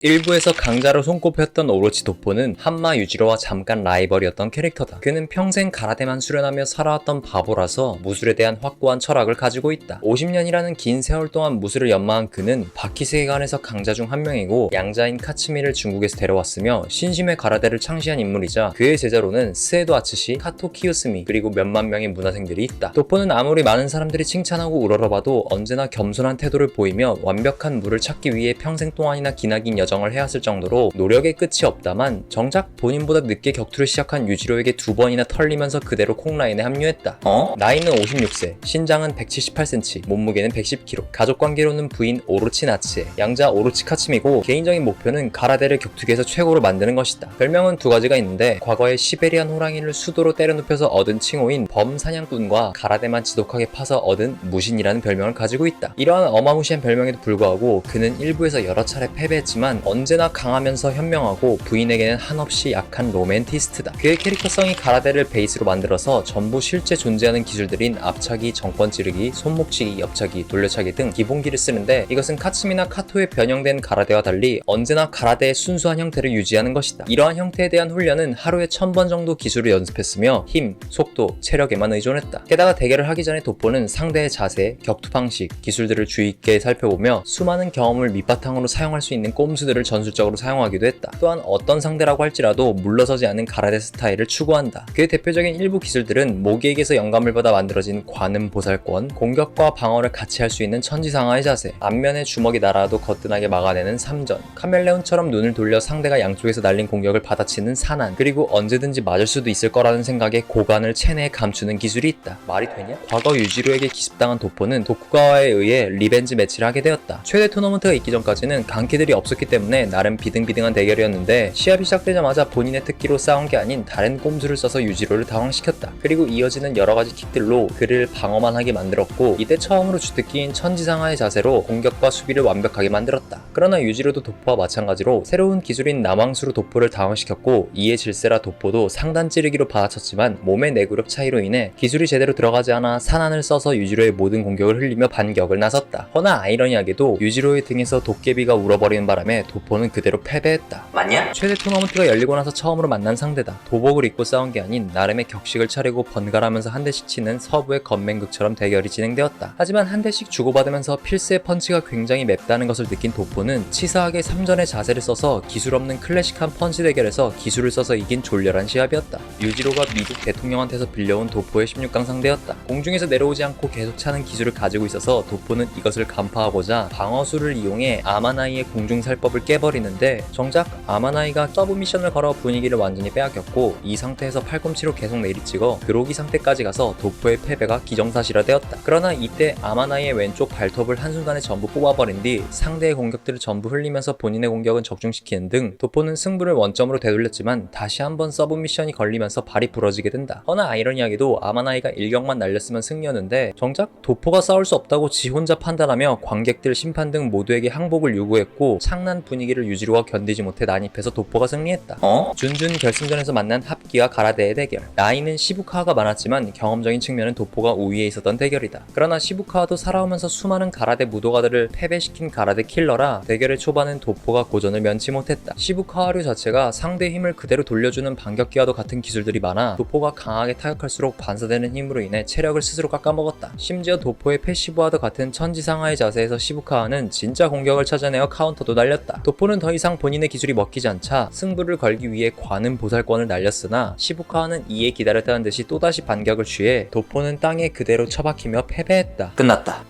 일부에서 강자로 손꼽혔던 오로치 도포는 한마 유지로와 잠깐 라이벌이었던 캐릭터다. 그는 평생 가라데만 수련하며 살아왔던 바보라서 무술에 대한 확고한 철학을 가지고 있다. 50년이라는 긴 세월 동안 무술을 연마한 그는 바퀴 세계관에서 강자 중 한 명이고 양자인 카츠미를 중국에서 데려왔으며 신심의 가라데를 창시한 인물이자 그의 제자로는 스에도 아츠시, 카토 키요스미 그리고 몇만 명의 문화생들이 있다. 도포는 아무리 많은 사람들이 칭찬하고 우러러봐도 언제나 겸손한 태도를 보이며 완벽한 물을 찾기 위해 평생 동안이나 기나긴 여정을 해왔을 정도로 노력의 끝이 없다만 정작 본인보다 늦게 격투를 시작한 유지로에게 2번이나 털리면서 그대로 콩라인에 합류했다. 나이는 56세, 신장은 178cm, 몸무게는 110kg, 가족관계로는 부인 오로치 나츠에, 양자 오로치 카츠미고 개인적인 목표는 가라데를 격투기에서 최고로 만드는 것이다. 별명은 2가지가 있는데 과거에 시베리안 호랑이를 수도로 때려눕혀서 얻은 칭호인 범사냥꾼과 가라데만 지독하게 파서 얻은 무신이라는 별명을 가지고 있다. 이러한 어마무시한 별명에도 불구하고 그는 일부에서 여러 차례 패배했지만 언제나 강하면서 현명하고 부인에게는 한없이 약한 로맨티스트다. 그의 캐릭터성이 가라데를 베이스로 만들어서 전부 실제 존재하는 기술들인 앞차기, 정권 찌르기, 손목치기, 옆차기, 돌려차기 등 기본기를 쓰는데 이것은 카츠미나 카토의 변형된 가라데와 달리 언제나 가라데의 순수한 형태를 유지하는 것이다. 이러한 형태에 대한 훈련은 하루에 1000번 정도 기술을 연습했으며 힘, 속도, 체력에만 의존했다. 게다가 대결을 하기 전에 도포는 상대의 자세, 격투 방식, 기술들을 주의 있게 살펴보며 수많은 경험을 밑바탕으로 사용할 수 있는 꼼수들을 전술적으로 사용하기도 했다. 또한 어떤 상대라고 할지라도 물러서지 않는 가라데 스타일을 추구한다. 그의 대표적인 일부 기술들은 모기에게서 영감을 받아 만들어진 관음 보살권, 공격과 방어를 같이 할 수 있는 천지상하의 자세, 앞면에 주먹이 날아도 거뜬하게 막아내는 삼전, 카멜레온처럼 눈을 돌려 상대가 양쪽에서 날린 공격을 받아치는 산안, 그리고 언제든지 맞을 수도 있을 거라는 생각에 고관을 체내에 감추는 기술이 있다. 말이 되냐? 과거 유지로에게 기습당한 도포는 도쿠가와에 의해 리벤지 매치를 하게 되었다. 최대 토너먼트가 있기 전까지는 강키들이 없었기 때문에 나름 비등비등한 대결이었는데 시합이 시작되자마자 본인의 특기로 싸운 게 아닌 다른 꼼수를 써서 유지로를 당황시켰다. 그리고 이어지는 여러가지 킥들로 그를 방어만 하게 만들었고 이때 처음으로 주특기인 천지상하의 자세로 공격과 수비를 완벽하게 만들었다. 그러나 유지로도 도포와 마찬가지로 새로운 기술인 남왕수로 도포를 당황시켰고 이에 질세라 도포도 상단 찌르기로 받아쳤지만 몸의 내구력 차이로 인해 기술이 제대로 들어가지 않아 산안을 써서 유지로의 모든 공격을 흘리며 반격을 나섰다. 허나 아이러니하게도 유지로의 등에서 도깨비가 울어버리는 바람에 도포는 그대로 패배했다. 맞냐? 최대 토너먼트가 열리고 나서 처음으로 만난 상대다. 도복을 입고 싸운 게 아닌 나름의 격식을 차리고 번갈아면서 한 대씩 치는 서부의 건맹극처럼 대결이 진행되었다. 하지만 한 대씩 주고받으면서 필스의 펀치가 굉장히 맵다는 것을 느낀 도포는 치사하게 3전의 자세를 써서 기술 없는 클래식한 펀치 대결에서 기술을 써서 이긴 졸렬한 시합이었다. 유지로가 미국 대통령한테서 빌려온 도포의 16강 상대였다. 공중에서 내려오지 않고 계속 차는 기술을 가지고 있어서 도포는 이것을 간파하고자 방어수를 이용해 아마나이의 공중살법을 깨버리는데 정작 아마나이가 서브 미션을 걸어 분위기를 완전히 빼앗겼고 이 상태에서 팔꿈치로 계속 내리찍어 그로기 상태까지 가서 도포의 패배가 기정사실화되었다. 그러나 이때 아마나이의 왼쪽 발톱을 한순간에 전부 뽑아버린 뒤 상대의 공격들을 전부 흘리면서 본인의 공격은 적중시키는 등 도포는 승부를 원점으로 되돌렸지만 다시 한번 서브 미션이 걸리면서 발이 부러지게 된다. 허나 아이러니하게도 아마나이가 일격만 날렸으면 승리였는데 정작 도포가 싸울 수 없다고 지 혼자 판단하며 관객들, 심판 등 모두에게 항복을 요구했고 창난 분위기를 유지로가 견디지 못해 난입해서 도포가 승리했다. 준준 결승전에서 만난 합기와 가라데의 대결. 나이는 시부카와가 많았지만 경험적인 측면은 도포가 우위에 있었던 대결이다. 그러나 시부카와도 살아오면서 수많은 가라데 무도가들을 패배시킨 가라데 킬러라 대결의 초반은 도포가 고전을 면치 못했다. 시부카와류 자체가 상대의 힘을 그대로 돌려주는 반격기와도 같은 기술들이 많아 도포가 강하게 타격할수록 반사되는 힘으로 인해 체력을 스스로 깎아먹었다. 심지어 도포의 패시브와도 같은 천지상하의 자세에서 시부카와는 진짜 공격을 찾아내어 카운터도 날렸다. 도포는 더 이상 본인의 기술이 먹히지 않자 승부를 걸기 위해 관음 보살권을 날렸으나 시부카와는 이에 기다렸다는 듯이 또다시 반격을 취해 도포는 땅에 그대로 처박히며 패배했다. 끝났다.